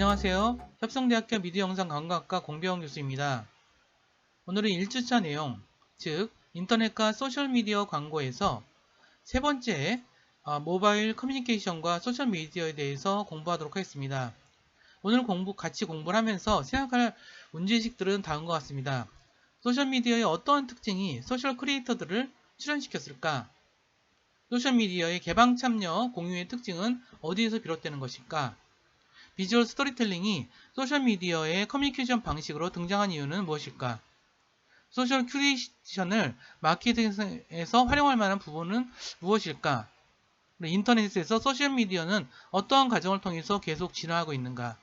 안녕하세요. 협성대학교 미디어영상광고학과 공병 교수입니다. 오늘은 1주차 내용, 즉 인터넷과 소셜미디어 광고에서 세 번째 모바일 커뮤니케이션과 소셜미디어에 대해서 공부하도록 하겠습니다. 오늘 같이 공부를 하면서 생각할 문제의식들은 다음과 같습니다. 소셜미디어의 어떠한 특징이 소셜 크리에이터들을 출연시켰을까? 소셜미디어의 개방 참여, 공유의 특징은 어디에서 비롯되는 것일까? 비주얼 스토리텔링이 소셜미디어의 커뮤니케이션 방식으로 등장한 이유는 무엇일까? 소셜 큐레이션을 마케팅에서 활용할 만한 부분은 무엇일까? 인터넷에서 소셜미디어는 어떠한 과정을 통해서 계속 진화하고 있는가?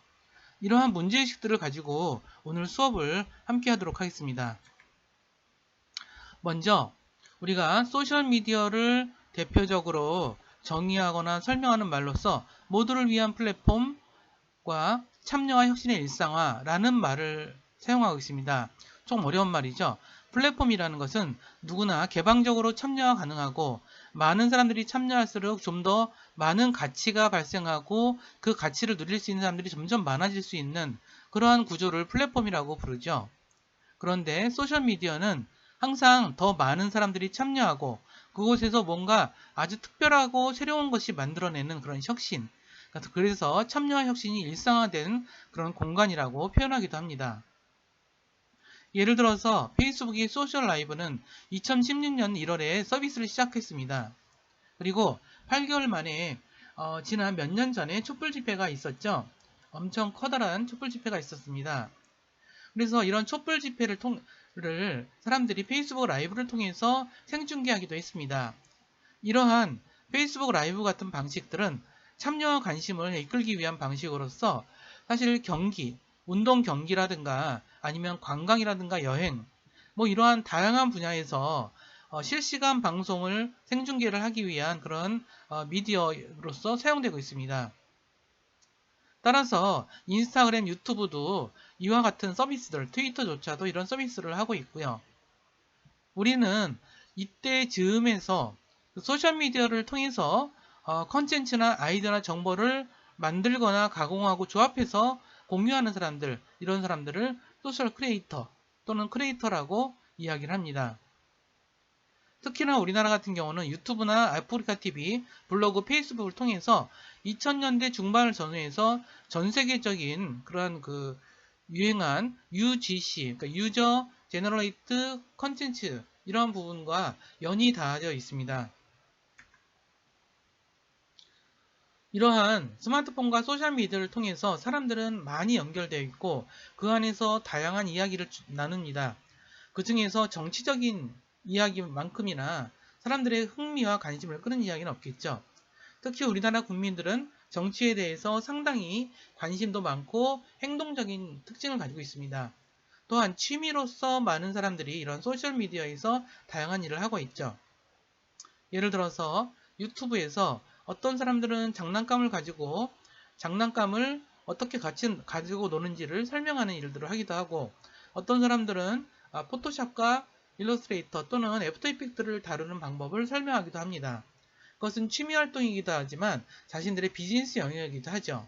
이러한 문제의식들을 가지고 오늘 수업을 함께 하도록 하겠습니다. 먼저 우리가 소셜미디어를 대표적으로 정의하거나 설명하는 말로서 모두를 위한 플랫폼 과 참여와 혁신의 일상화라는 말을 사용하고 있습니다. 좀 어려운 말이죠. 플랫폼이라는 것은 누구나 개방적으로 참여가 가능하고 많은 사람들이 참여할수록 좀 더 많은 가치가 발생하고 그 가치를 누릴 수 있는 사람들이 점점 많아질 수 있는 그러한 구조를 플랫폼이라고 부르죠. 그런데 소셜미디어는 항상 더 많은 사람들이 참여하고 그곳에서 뭔가 아주 특별하고 새로운 것이 만들어내는 그런 혁신, 그래서 참여와 혁신이 일상화된 그런 공간이라고 표현하기도 합니다. 예를 들어서 페이스북의 소셜 라이브는 2016년 1월에 서비스를 시작했습니다. 그리고 8개월 만에 지난 몇 년 전에 촛불 집회가 있었죠. 엄청 커다란 촛불 집회가 있었습니다. 그래서 이런 촛불 집회를 사람들이 페이스북 라이브를 통해서 생중계하기도 했습니다. 이러한 페이스북 라이브 같은 방식들은 참여와 관심을 이끌기 위한 방식으로서 사실 운동 경기라든가 아니면 관광이라든가 여행, 이러한 다양한 분야에서 실시간 방송을 생중계를 하기 위한 그런 미디어로서 사용되고 있습니다. 따라서 인스타그램, 유튜브도 이와 같은 서비스들, 트위터조차도 이런 서비스를 하고 있고요. 우리는 이때 즈음에서 소셜미디어를 통해서 컨텐츠나 아이디어나 정보를 만들거나 가공하고 조합해서 공유하는 사람들, 이런 사람들을 소셜 크리에이터 또는 크리에이터라고 이야기를 합니다. 특히나 우리나라 같은 경우는 유튜브나 아프리카 TV, 블로그, 페이스북을 통해서 2000년대 중반을 전후해서 전 세계적인 그러한 유행한 UGC, 그러니까 유저 제너레이트 컨텐츠 이러한 부분과 연이 닿아져 있습니다. 이러한 스마트폰과 소셜미디어를 통해서 사람들은 많이 연결되어 있고 그 안에서 다양한 이야기를 나눕니다. 그 중에서 정치적인 이야기만큼이나 사람들의 흥미와 관심을 끄는 이야기는 없겠죠. 특히 우리나라 국민들은 정치에 대해서 상당히 관심도 많고 행동적인 특징을 가지고 있습니다. 또한 취미로서 많은 사람들이 이런 소셜미디어에서 다양한 일을 하고 있죠. 예를 들어서 유튜브에서 어떤 사람들은 장난감을 가지고 장난감을 어떻게 가지고 노는지를 설명하는 일들을 하기도 하고 어떤 사람들은 포토샵과 일러스트레이터 또는 애프터 이펙트를 다루는 방법을 설명하기도 합니다. 그것은 취미 활동이기도 하지만 자신들의 비즈니스 영역이기도 하죠.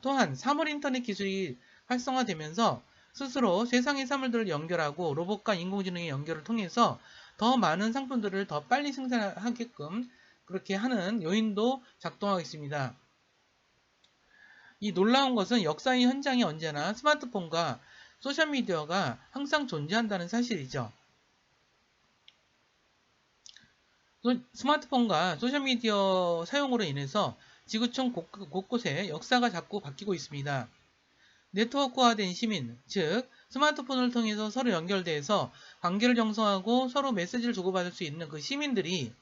또한 사물 인터넷 기술이 활성화되면서 스스로 세상의 사물들을 연결하고 로봇과 인공지능의 연결을 통해서 더 많은 상품들을 더 빨리 생산하게끔 그렇게 하는 요인도 작동하고 있습니다. 이 놀라운 것은 역사의 현장에 언제나 스마트폰과 소셜미디어가 항상 존재한다는 사실이죠. 스마트폰과 소셜미디어 사용으로 인해서 지구촌 곳곳에 역사가 자꾸 바뀌고 있습니다. 네트워크화된 시민, 즉 스마트폰을 통해서 서로 연결돼서 관계를 형성하고 서로 메시지를 주고받을 수 있는 그 시민들이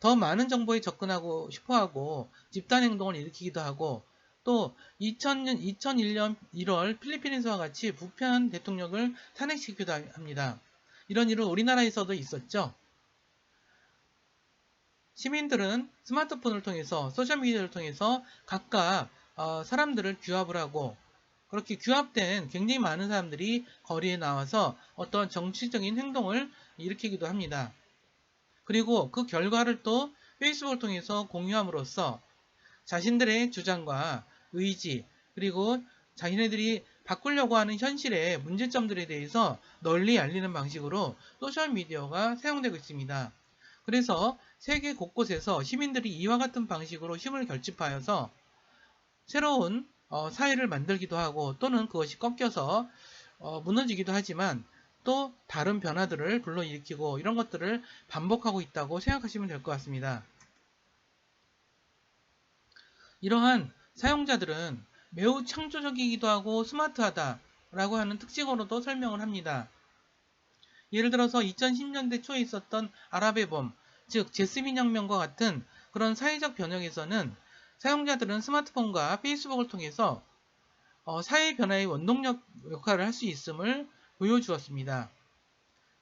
더 많은 정보에 접근하고 싶어하고 집단행동을 일으키기도 하고 또 2001년 1월 필리핀에서와 같이 부패한 대통령을 탄핵시키기도 합니다. 이런 일은 우리나라에서도 있었죠. 시민들은 스마트폰을 통해서 소셜미디어를 통해서 각각 사람들을 규합을 하고 그렇게 규합된 굉장히 많은 사람들이 거리에 나와서 어떤 정치적인 행동을 일으키기도 합니다. 그리고 그 결과를 또 페이스북을 통해서 공유함으로써 자신들의 주장과 의지, 그리고 자기네들이 바꾸려고 하는 현실의 문제점들에 대해서 널리 알리는 방식으로 소셜미디어가 사용되고 있습니다. 그래서 세계 곳곳에서 시민들이 이와 같은 방식으로 힘을 결집하여서 새로운 사회를 만들기도 하고, 또는 그것이 꺾여서 무너지기도 하지만 또 다른 변화들을 불러일으키고, 이런 것들을 반복하고 있다고 생각하시면 될 것 같습니다. 이러한 사용자들은 매우 창조적이기도 하고 스마트하다라고 하는 특징으로도 설명을 합니다. 예를 들어서 2010년대 초에 있었던 아랍의 봄, 즉 제스민 혁명과 같은 그런 사회적 변혁에서는 사용자들은 스마트폰과 페이스북을 통해서 사회 변화의 원동력 역할을 할 수 있음을 보여주었습니다.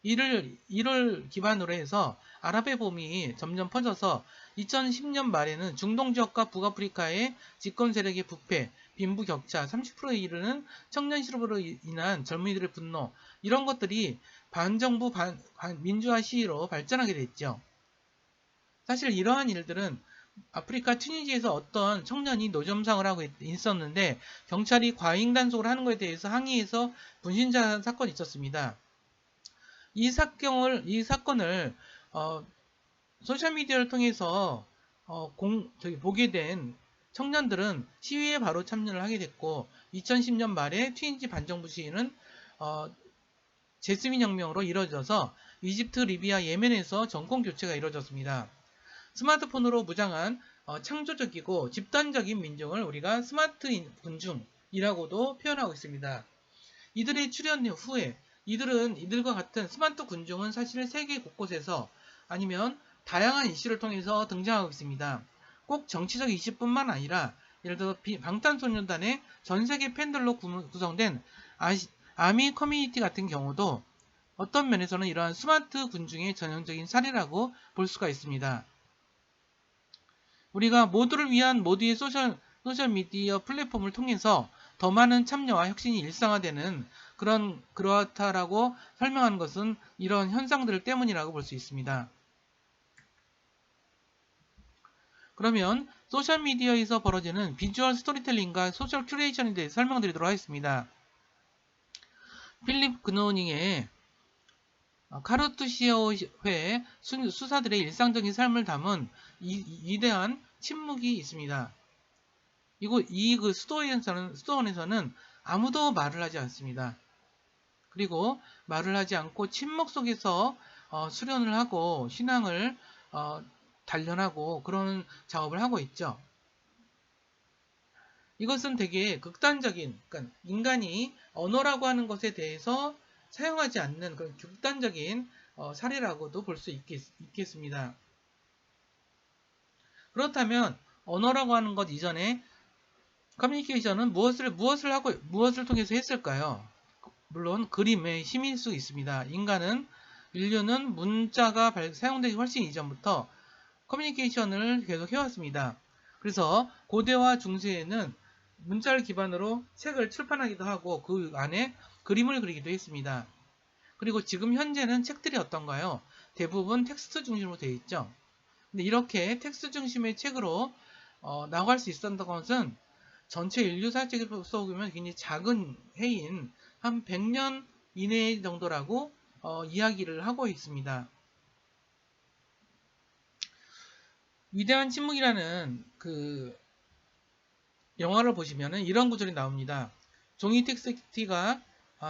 이를 기반으로 해서 아랍의 봄이 점점 퍼져서 2010년 말에는 중동 지역과 북아프리카의 집권 세력의 부패, 빈부격차, 30%에 이르는 청년 실업으로 인한 젊은이들의 분노, 이런 것들이 반정부 민주화 시위로 발전하게 됐죠. 사실 이러한 일들은 아프리카 튀니지에서 어떤 청년이 노점상을 하고 있었는데 경찰이 과잉 단속을 하는 것에 대해서 항의해서 분신자 사건이 있었습니다. 이 사건을 소셜미디어를 통해서 보게 된 청년들은 시위에 바로 참여를 하게 됐고, 2010년 말에 튀니지 반정부 시위는 제스민 혁명으로 이루어져서 이집트, 리비아, 예멘에서 정권 교체가 이루어졌습니다. 스마트폰으로 무장한 창조적이고 집단적인 민중을 우리가 스마트 군중이라고도 표현하고 있습니다. 이들의 출현 후에 이들과 같은 스마트 군중은 사실 세계 곳곳에서 아니면 다양한 이슈를 통해서 등장하고 있습니다. 꼭 정치적 이슈뿐만 아니라 예를 들어 방탄소년단의 전세계 팬들로 구성된 아미 커뮤니티 같은 경우도 어떤 면에서는 이러한 스마트 군중의 전형적인 사례라고 볼 수가 있습니다. 우리가 모두를 위한 모두의 소셜미디어 플랫폼을 통해서 더 많은 참여와 혁신이 일상화되는 그렇다라고 설명하는 것은 이런 현상들 때문이라고 볼 수 있습니다. 그러면 소셜미디어에서 벌어지는 비주얼 스토리텔링과 소셜 큐레이션에 대해 설명드리도록 하겠습니다. 필립 그노닝의 카르투시오회 수사들의 일상적인 삶을 담은 위대한 침묵이 있습니다. 그 수도원에서는 아무도 말을 하지 않습니다. 그리고 말을 하지 않고 침묵 속에서 수련을 하고 신앙을 단련하고 그런 작업을 하고 있죠. 이것은 되게 극단적인, 그러니까 인간이 언어라고 하는 것에 대해서 사용하지 않는 그런 극단적인 사례라고도 볼 수 있겠습니다. 그렇다면 언어라고 하는 것 이전에 커뮤니케이션은 무엇을 통해서 했을까요? 물론 그림의 힘일 수 있습니다. 인류는 문자가 사용되기 훨씬 이전부터 커뮤니케이션을 계속 해왔습니다. 그래서 고대와 중세에는 문자를 기반으로 책을 출판하기도 하고 그 안에 그림을 그리기도 했습니다. 그리고 지금 현재는 책들이 어떤가요? 대부분 텍스트 중심으로 되어 있죠. 근데 이렇게 텍스트 중심의 책으로 나갈 수 있었던 것은 전체 인류사 책으로 써보면 굉장히 작은 해인 한 100년 이내 정도라고 이야기를 하고 있습니다. 위대한 침묵이라는 그 영화를 보시면은 이런 구절이 나옵니다. 종이 텍스트가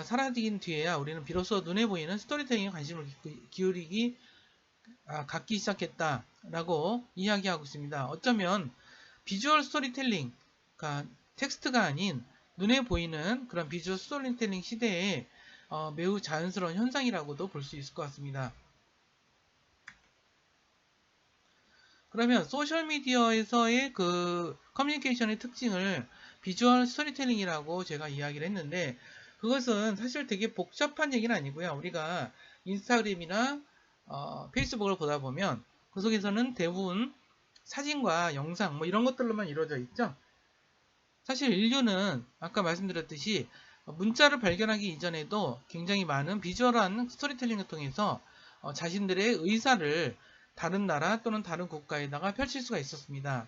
사라진 뒤에야 우리는 비로소 눈에 보이는 스토리텔링에 관심을 갖기 시작했다라고 이야기하고 있습니다. 어쩌면 비주얼 스토리텔링, 그러니까 텍스트가 아닌 눈에 보이는 그런 비주얼 스토리텔링 시대에 매우 자연스러운 현상이라고도 볼 수 있을 것 같습니다. 그러면 소셜미디어에서의 그 커뮤니케이션의 특징을 비주얼 스토리텔링이라고 제가 이야기를 했는데, 그것은 사실 되게 복잡한 얘기는 아니고요. 우리가 인스타그램이나 페이스북을 보다 보면 그 속에서는 대부분 사진과 영상 이런 것들로만 이루어져 있죠. 사실 인류는 아까 말씀드렸듯이 문자를 발견하기 이전에도 굉장히 많은 비주얼한 스토리텔링을 통해서 자신들의 의사를 다른 나라 또는 다른 국가에다가 펼칠 수가 있었습니다.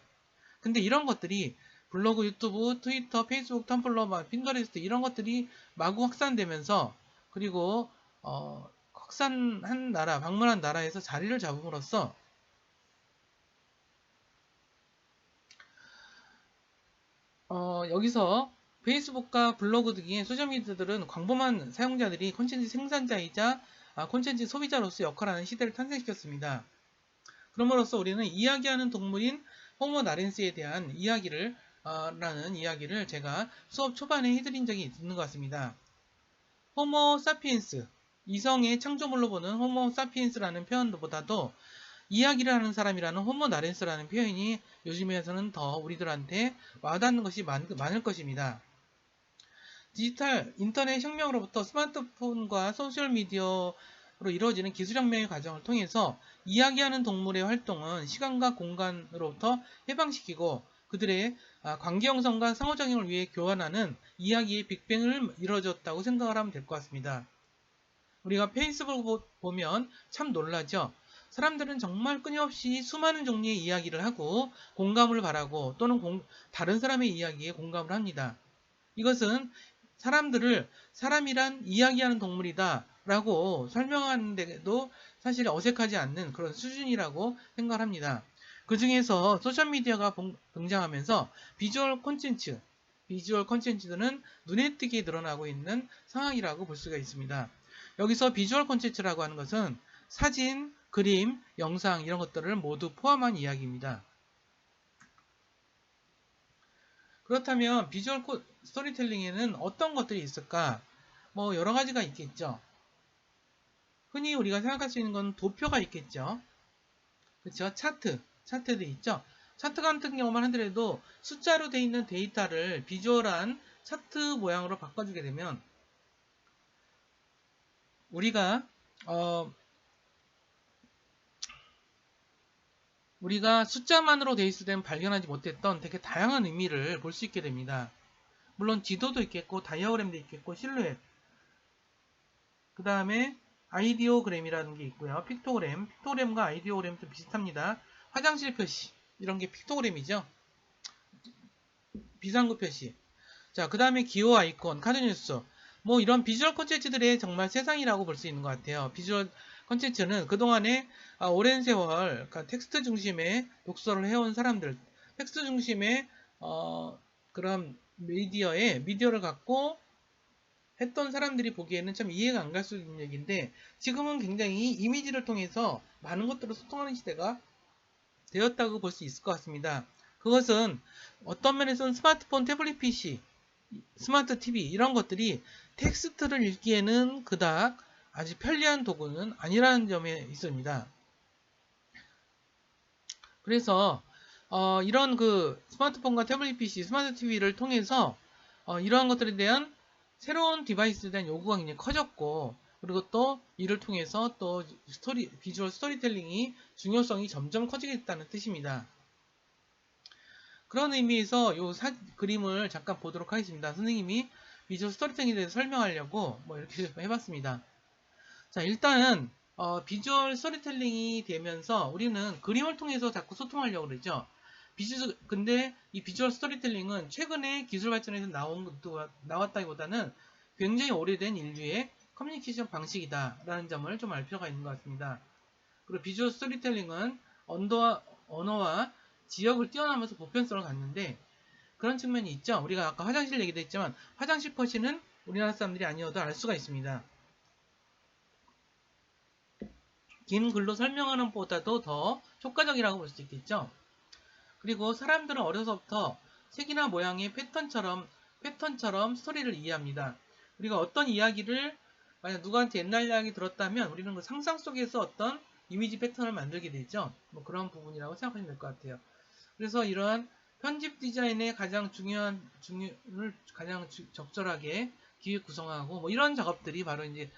근데 이런 것들이 블로그, 유튜브, 트위터, 페이스북, 텀블러, 핀터레스트 이런 것들이 마구 확산되면서 그리고 확산한 나라, 방문한 나라에서 자리를 잡음으로써 여기서 페이스북과 블로그 등의 소셜미디어들은 광범한 사용자들이 콘텐츠 생산자이자 콘텐츠 소비자로서 역할하는 시대를 탄생시켰습니다. 그럼으로써 우리는 이야기하는 동물인 호모 나렌스에 대한 이야기를 라는 이야기를 제가 수업 초반에 해드린 적이 있는 것 같습니다. 호모 사피엔스, 이성의 창조물로 보는 호모 사피엔스라는 표현보다도 이야기를 하는 사람이라는 호모 나렌스라는 표현이 요즘에서는 더 우리들한테 와닿는 것이 많을 것입니다. 디지털 인터넷 혁명으로부터 스마트폰과 소셜미디어로 이루어지는 기술혁명의 과정을 통해서 이야기하는 동물의 활동은 시간과 공간으로부터 해방시키고 그들의 관계 형성과 상호작용을 위해 교환하는 이야기의 빅뱅을 이루어졌다고 생각을 하면 될 것 같습니다. 우리가 페이스북을 보면 참 놀라죠. 사람들은 정말 끊임없이 수많은 종류의 이야기를 하고 공감을 바라고 또는 다른 사람의 이야기에 공감을 합니다. 이것은 사람들을 사람이란 이야기하는 동물이다 라고 설명하는데도 사실 어색하지 않는 그런 수준이라고 생각을 합니다. 그 중에서 소셜미디어가 등장하면서 비주얼 콘텐츠들은 눈에 띄게 늘어나고 있는 상황이라고 볼 수가 있습니다. 여기서 비주얼 콘텐츠라고 하는 것은 사진, 그림, 영상 이런 것들을 모두 포함한 이야기입니다. 그렇다면 비주얼 스토리텔링에는 어떤 것들이 있을까? 뭐 여러 가지가 있겠죠. 흔히 우리가 생각할 수 있는 건 도표가 있겠죠. 그렇죠? 차트도 있죠. 차트 같은 경우만 하더라도 숫자로 되어 있는 데이터를 비주얼한 차트 모양으로 바꿔주게 되면 우리가 숫자만으로 되어 있을 때는 발견하지 못했던 되게 다양한 의미를 볼 수 있게 됩니다. 물론 지도도 있겠고 다이어그램도 있겠고 실루엣 그 다음에 아이디오그램이라는 게 있고요. 픽토그램과 아이디오그램 좀 비슷합니다. 화장실 표시 이런 게 픽토그램이죠. 비상구 표시. 자, 그 다음에 기호 아이콘, 카드뉴스 뭐 이런 비주얼 콘텐츠들의 정말 세상이라고 볼 수 있는 것 같아요. 비주얼 콘텐츠는 그동안에 오랜 세월 그러니까 텍스트 중심의 독서를 해온 사람들 텍스트 중심의 그런 미디어를 갖고 했던 사람들이 보기에는 참 이해가 안 갈 수 있는 얘기인데 지금은 굉장히 이미지를 통해서 많은 것들을 소통하는 시대가 되었다고 볼 수 있을 것 같습니다. 그것은 어떤 면에서는 스마트폰, 태블릿 PC, 스마트 TV 이런 것들이 텍스트를 읽기에는 그닥 아주 편리한 도구는 아니라는 점에 있습니다. 그래서 이런 그 스마트폰과 태블릿 PC, 스마트 TV를 통해서 이러한 것들에 대한 새로운 디바이스에 대한 요구가 굉장히 커졌고 그리고 또 이를 통해서 또 비주얼 스토리텔링이 중요성이 점점 커지겠다는 뜻입니다. 그런 의미에서 요 그림을 잠깐 보도록 하겠습니다. 선생님이 비주얼 스토리텔링에 대해서 설명하려고 뭐 이렇게 해봤습니다. 자, 일단은 비주얼 스토리텔링이 되면서 우리는 그림을 통해서 자꾸 소통하려고 그러죠. 근데 이 비주얼 스토리텔링은 최근에 기술 발전에서 나왔다기보다는 굉장히 오래된 인류의 커뮤니케이션 방식이다라는 점을 좀 알 필요가 있는 것 같습니다. 그리고 비주얼 스토리텔링은 언어와 지역을 뛰어넘어서 보편성을 갖는데 그런 측면이 있죠. 우리가 아까 화장실 얘기도 했지만 화장실 표시는 우리나라 사람들이 아니어도 알 수가 있습니다. 긴 글로 설명하는 것보다도 더 효과적이라고 볼 수 있겠죠. 그리고 사람들은 어려서부터 색이나 모양의 패턴처럼 스토리를 이해합니다. 우리가 어떤 이야기를 만약 누구한테 옛날 이야기 들었다면 우리는 그 상상 속에서 어떤 이미지 패턴을 만들게 되죠. 뭐 그런 부분이라고 생각하시면 될 것 같아요. 그래서 이러한 편집 디자인의 가장 가장 적절하게 기획 구성하고 뭐 이런 작업들이 바로 이제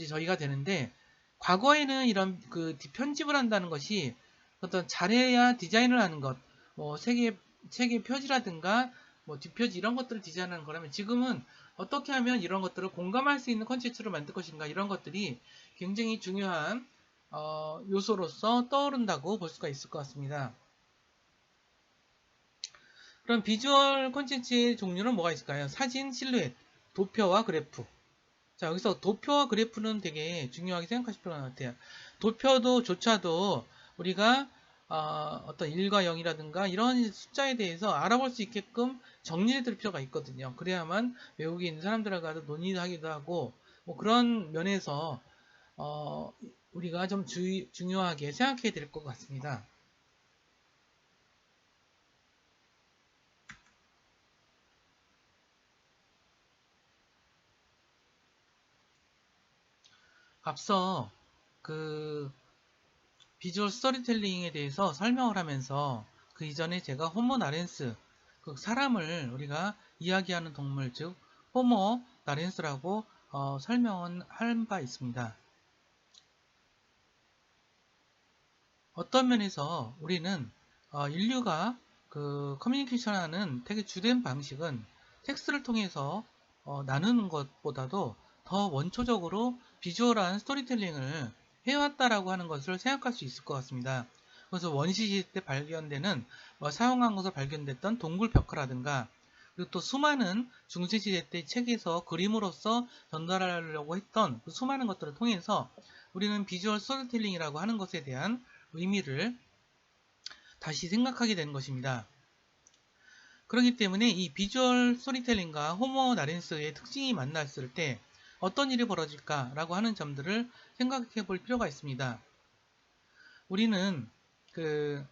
저희가 되는데 과거에는 이런 그 편집을 한다는 것이 어떤 잘해야 디자인을 하는 것, 뭐 책의 표지라든가 뭐 뒷표지 이런 것들을 디자인하는 거라면 지금은 어떻게 하면 이런 것들을 공감할 수 있는 컨텐츠를 만들 것인가 이런 것들이 굉장히 중요한 요소로서 떠오른다고 볼 수가 있을 것 같습니다. 그럼 비주얼 콘텐츠의 종류는 뭐가 있을까요? 사진, 실루엣, 도표와 그래프. 자, 여기서 도표와 그래프는 되게 중요하게 생각하실 필요가 있는 것 같아요. 도표도 조차도 우리가 어떤 1과 0이라든가 이런 숫자에 대해서 알아볼 수 있게끔 정리해 둘 필요가 있거든요. 그래야만 외국에 있는 사람들하고도 논의를 하기도 하고 뭐 그런 면에서 우리가 좀 중요하게 생각해야 될 것 같습니다. 앞서 그 비주얼 스토리텔링에 대해서 설명을 하면서 그 이전에 제가 호모 나렌스, 그 사람을 우리가 이야기하는 동물, 즉 호모 나렌스라고 설명은 한 바 있습니다. 어떤 면에서 우리는 인류가 그 커뮤니케이션하는 되게 주된 방식은 텍스트를 통해서 나누는 것보다도 더 원초적으로 비주얼한 스토리텔링을 해왔다라고 하는 것을 생각할 수 있을 것 같습니다. 그래서 원시시대 때 발견되는 사용한 것으로 발견됐던 동굴 벽화라든가 그리고 또 수많은 중세시대 때 책에서 그림으로써 전달하려고 했던 그 수많은 것들을 통해서 우리는 비주얼 스토리텔링이라고 하는 것에 대한 의미를 다시 생각하게 되는 것입니다. 그렇기 때문에 이 비주얼 스토리텔링과 호모 나렌스의 특징이 만났을 때 어떤 일이 벌어질까라고 하는 점들을 생각해 볼 필요가 있습니다. 우리는 그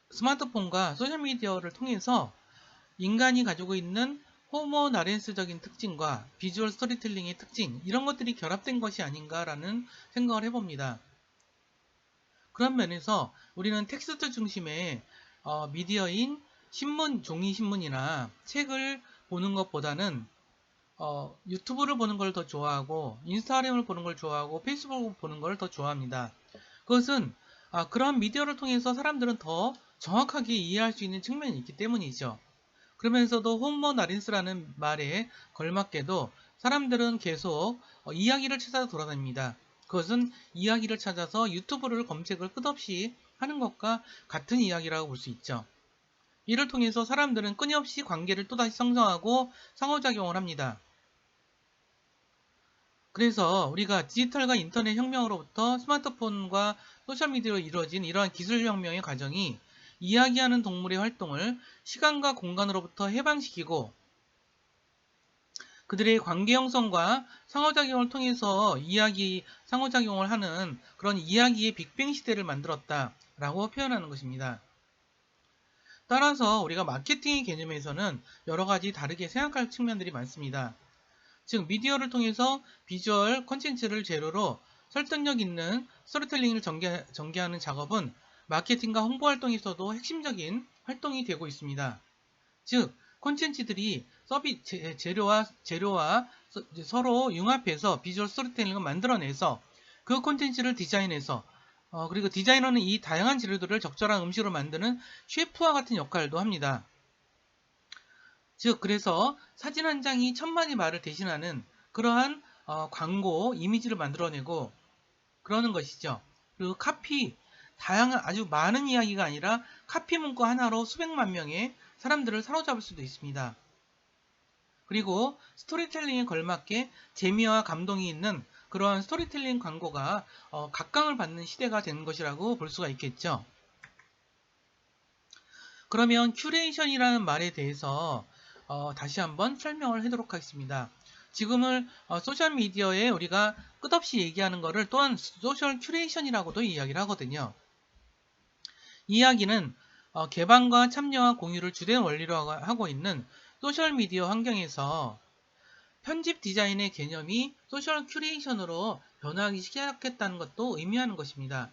스마트폰과 소셜미디어를 통해서 인간이 가지고 있는 호모 나렌스적인 특징과 비주얼 스토리텔링의 특징 이런 것들이 결합된 것이 아닌가라는 생각을 해봅니다. 그런 면에서 우리는 텍스트 중심의 미디어인 신문, 종이신문이나 책을 보는 것보다는 유튜브를 보는 걸 더 좋아하고 인스타그램을 보는 걸 좋아하고 페이스북을 보는 걸 더 좋아합니다. 그것은 그런 미디어를 통해서 사람들은 더 정확하게 이해할 수 있는 측면이 있기 때문이죠. 그러면서도 호모 나린스라는 말에 걸맞게도 사람들은 계속 이야기를 찾아 돌아다닙니다. 그것은 이야기를 찾아서 유튜브를 검색을 끝없이 하는 것과 같은 이야기라고 볼 수 있죠. 이를 통해서 사람들은 끊임없이 관계를 또다시 형성하고 상호작용을 합니다. 그래서 우리가 디지털과 인터넷 혁명으로부터 스마트폰과 소셜미디어로 이루어진 이러한 기술혁명의 과정이 이야기하는 동물의 활동을 시간과 공간으로부터 해방시키고 그들의 관계 형성과 상호작용을 통해서 상호작용을 하는 그런 이야기의 빅뱅 시대를 만들었다라고 표현하는 것입니다. 따라서 우리가 마케팅의 개념에서는 여러 가지 다르게 생각할 측면들이 많습니다. 즉 미디어를 통해서 비주얼 콘텐츠를 재료로 설득력 있는 스토리텔링을 전개하는 작업은 마케팅과 홍보 활동에서도 핵심적인 활동이 되고 있습니다. 즉 콘텐츠들이 재료와 서로 융합해서 비주얼 스토리텔링을 만들어내서 그 콘텐츠를 디자인해서 그리고 디자이너는 이 다양한 재료들을 적절한 음식으로 만드는 셰프와 같은 역할도 합니다. 즉 그래서 사진 한 장이 천만의 말을 대신하는 그러한 광고 이미지를 만들어내고 그러는 것이죠. 그리고 다양한 아주 많은 이야기가 아니라 카피 문구 하나로 수백만 명의 사람들을 사로잡을 수도 있습니다. 그리고 스토리텔링에 걸맞게 재미와 감동이 있는 그러한 스토리텔링 광고가 각광을 받는 시대가 되는 것이라고 볼 수가 있겠죠. 그러면 큐레이션이라는 말에 대해서 다시 한번 설명을 하도록 하겠습니다. 지금은 소셜미디어에 우리가 끝없이 얘기하는 것을 또한 소셜 큐레이션이라고도 이야기를 하거든요. 이 이야기는 개방과 참여와 공유를 주된 원리로 하고 있는 소셜미디어 환경에서 편집 디자인의 개념이 소셜 큐레이션으로 변화하기 시작했다는 것도 의미하는 것입니다.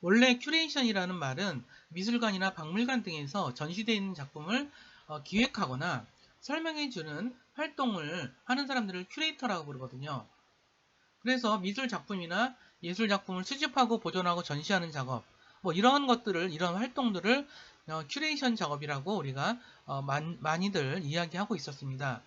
원래 큐레이션이라는 말은 미술관이나 박물관 등에서 전시되어 있는 작품을 기획하거나 설명해주는 활동을 하는 사람들을 큐레이터라고 부르거든요. 그래서 미술 작품이나 예술 작품을 수집하고 보존하고 전시하는 작업, 이런 활동들을 큐레이션 작업이라고 우리가 많이들 이야기하고 있었습니다.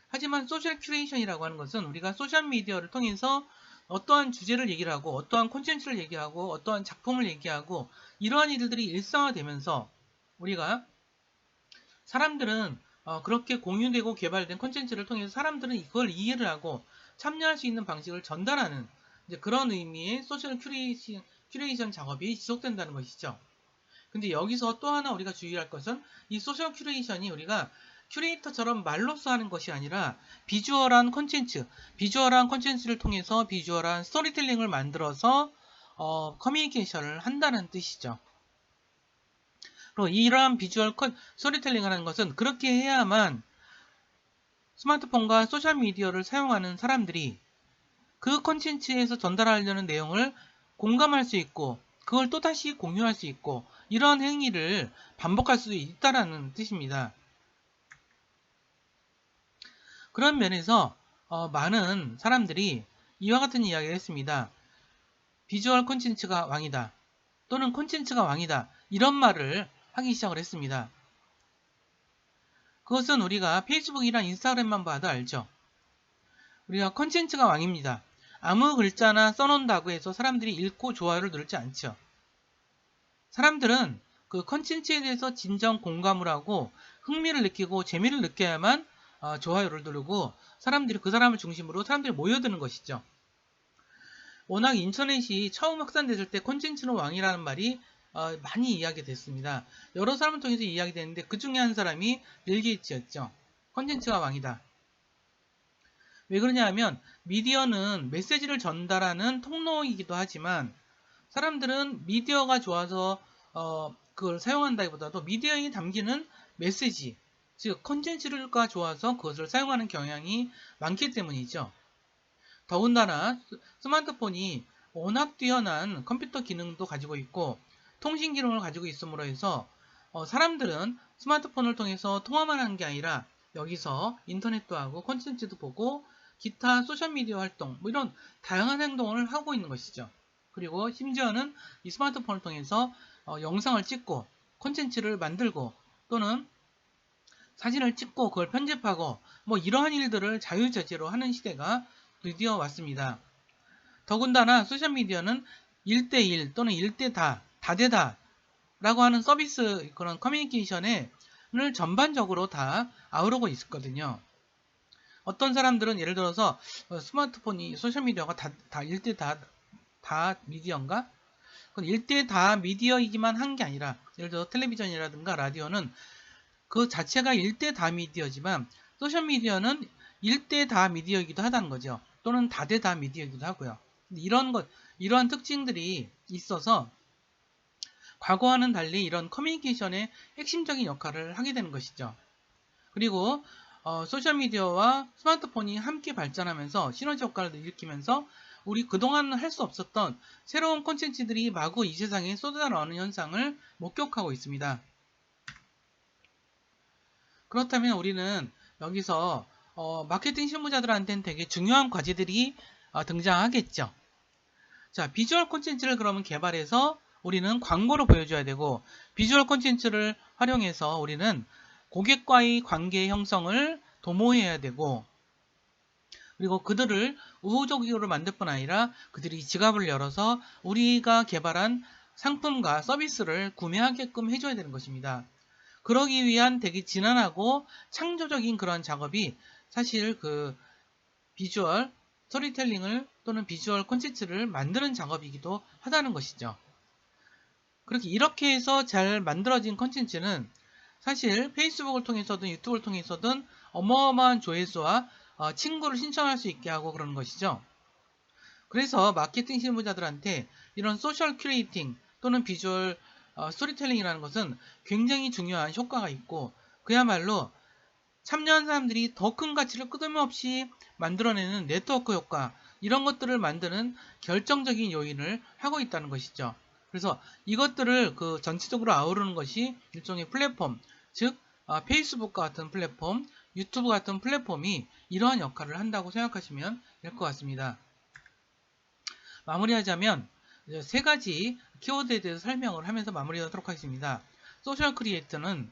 하지만 소셜 큐레이션이라고 하는 것은 우리가 소셜미디어를 통해서 어떠한 주제를 얘기를 하고 어떠한 콘텐츠를 얘기하고 어떠한 작품을 얘기하고 이러한 일들이 일상화되면서 우리가 사람들은 그렇게 공유되고 개발된 콘텐츠를 통해서 사람들은 이걸 이해를 하고 참여할 수 있는 방식을 전달하는 이제 그런 의미의 소셜 큐레이션 작업이 지속된다는 것이죠. 근데 여기서 또 하나 우리가 주의할 것은 이 소셜 큐레이션이 우리가 큐레이터처럼 말로써 하는 것이 아니라 비주얼한 콘텐츠를 통해서 비주얼한 스토리텔링을 만들어서 커뮤니케이션을 한다는 뜻이죠. 그리고 이러한 비주얼 스토리텔링을 하는 것은 그렇게 해야만 스마트폰과 소셜미디어를 사용하는 사람들이 그 콘텐츠에서 전달하려는 내용을 공감할 수 있고 그걸 또다시 공유할 수 있고 이런 행위를 반복할 수 있다는 뜻입니다. 그런 면에서 많은 사람들이 이와 같은 이야기를 했습니다. 비주얼 콘텐츠가 왕이다. 또는 콘텐츠가 왕이다. 이런 말을 하기 시작을 했습니다. 그것은 우리가 페이스북이나 인스타그램만 봐도 알죠. 우리가 콘텐츠가 왕입니다. 아무 글자나 써놓는다고 해서 사람들이 읽고 좋아요를 누르지 않죠. 사람들은 그 콘텐츠에 대해서 진정 공감을 하고 흥미를 느끼고 재미를 느껴야만 좋아요를 누르고 사람들이 그 사람을 중심으로 사람들이 모여드는 것이죠. 워낙 인터넷이 처음 확산됐을 때 콘텐츠는 왕이라는 말이 많이 이야기됐습니다. 여러 사람을 통해서 이야기됐는데 그 중에 한 사람이 빌 게이츠였죠. 콘텐츠가 왕이다. 왜 그러냐 하면 미디어는 메시지를 전달하는 통로이기도 하지만 사람들은 미디어가 좋아서 그걸 사용한다기보다도 미디어에 담기는 메시지, 즉 콘텐츠가 좋아서 그것을 사용하는 경향이 많기 때문이죠. 더군다나 스마트폰이 워낙 뛰어난 컴퓨터 기능도 가지고 있고 통신 기능을 가지고 있으므로 해서 사람들은 스마트폰을 통해서 통화만 하는 게 아니라 여기서 인터넷도 하고 콘텐츠도 보고 기타 소셜미디어 활동 뭐 이런 다양한 행동을 하고 있는 것이죠. 그리고 심지어는 이 스마트폰을 통해서 영상을 찍고 콘텐츠를 만들고 또는 사진을 찍고 그걸 편집하고 뭐 이러한 일들을 자유자재로 하는 시대가 드디어 왔습니다. 더군다나 소셜미디어는 1대1 또는 1대 다대다 라고 하는 서비스 그런 커뮤니케이션을 전반적으로 다 아우르고 있거든요. 어떤 사람들은 예를 들어서 스마트폰이 소셜미디어가 다 1대 다 미디어인가? 그건 1대 다 미디어이기만 한 게 아니라 예를 들어 텔레비전이라든가 라디오는 그 자체가 1대 다 미디어지만 소셜미디어는 1대 다 미디어이기도 하다는 거죠. 또는 다대 다 미디어이기도 하고요. 이러한 특징들이 있어서 과거와는 달리 이런 커뮤니케이션의 핵심적인 역할을 하게 되는 것이죠. 그리고 소셜미디어와 스마트폰이 함께 발전하면서 시너지 효과를 일으키면서 우리 그동안 할 수 없었던 새로운 콘텐츠들이 마구 이 세상에 쏟아나오는 현상을 목격하고 있습니다. 그렇다면 우리는 여기서 마케팅 실무자들한테는 되게 중요한 과제들이 등장하겠죠. 자, 비주얼 콘텐츠를 그러면 개발해서 우리는 광고로 보여줘야 되고 비주얼 콘텐츠를 활용해서 우리는 고객과의 관계 형성을 도모해야 되고 그리고 그들을 우호적으로 만들 뿐 아니라 그들이 지갑을 열어서 우리가 개발한 상품과 서비스를 구매하게끔 해줘야 되는 것입니다. 그러기 위한 되게 진한하고 창조적인 그런 작업이 사실 그 비주얼 스토리텔링을 또는 비주얼 콘텐츠를 만드는 작업이기도 하다는 것이죠. 이렇게 해서 잘 만들어진 콘텐츠는 사실 페이스북을 통해서든 유튜브를 통해서든 어마어마한 조회수와 친구를 신청할 수 있게 하고 그러는 것이죠. 그래서 마케팅 실무자들한테 이런 소셜 큐레이팅 또는 비주얼 스토리텔링이라는 것은 굉장히 중요한 효과가 있고 그야말로 참여한 사람들이 더 큰 가치를 끊임없이 만들어내는 네트워크 효과 이런 것들을 만드는 결정적인 요인을 하고 있다는 것이죠. 그래서 이것들을 그 전체적으로 아우르는 것이 일종의 플랫폼, 즉 페이스북과 같은 플랫폼, 유튜브 같은 플랫폼이 이러한 역할을 한다고 생각하시면 될 것 같습니다. 마무리하자면 이제 세 가지 키워드에 대해서 설명을 하면서 마무리하도록 하겠습니다. 소셜 크리에이터는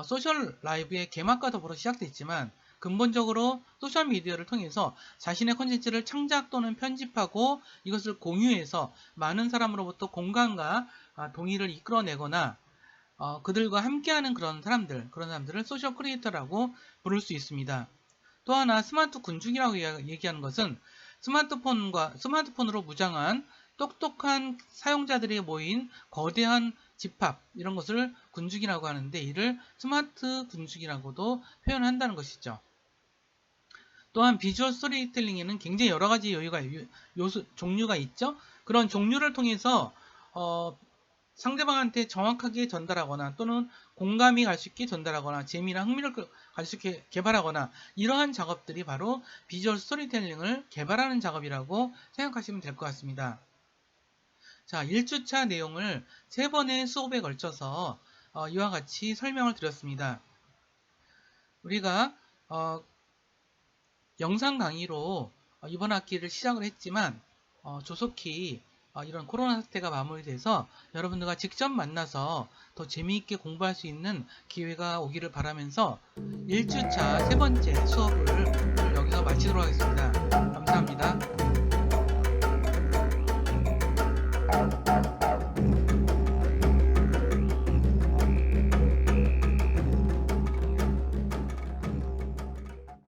소셜 라이브의 개막과 더불어 시작됐지만 근본적으로 소셜미디어를 통해서 자신의 콘텐츠를 창작 또는 편집하고 이것을 공유해서 많은 사람으로부터 공감과 동의를 이끌어내거나 그들과 함께하는 그런 사람들을 소셜 크리에이터라고 부를 수 있습니다. 또 하나 스마트 군중이라고 얘기하는 것은 스마트폰으로 무장한 똑똑한 사용자들이 모인 거대한 집합, 이런 것을 군중이라고 하는데, 이를 스마트 군중이라고도 표현한다는 것이죠. 또한 비주얼 스토리텔링에는 굉장히 여러 가지 종류가 있죠. 그런 종류를 통해서 상대방한테 정확하게 전달하거나 또는 공감이 갈 수 있게 전달하거나 재미나 흥미를 갈 수 있게 개발하거나, 이러한 작업들이 바로 비주얼 스토리텔링을 개발하는 작업이라고 생각하시면 될 것 같습니다. 자, 1주차 내용을 3번의 수업에 걸쳐서 이와 같이 설명을 드렸습니다. 우리가 영상 강의로 이번 학기를 시작을 했지만 조속히 이런 코로나 사태가 마무리돼서 여러분들과 직접 만나서 더 재미있게 공부할 수 있는 기회가 오기를 바라면서 1주차 3번째 수업을 여기서 마치도록 하겠습니다. 감사합니다.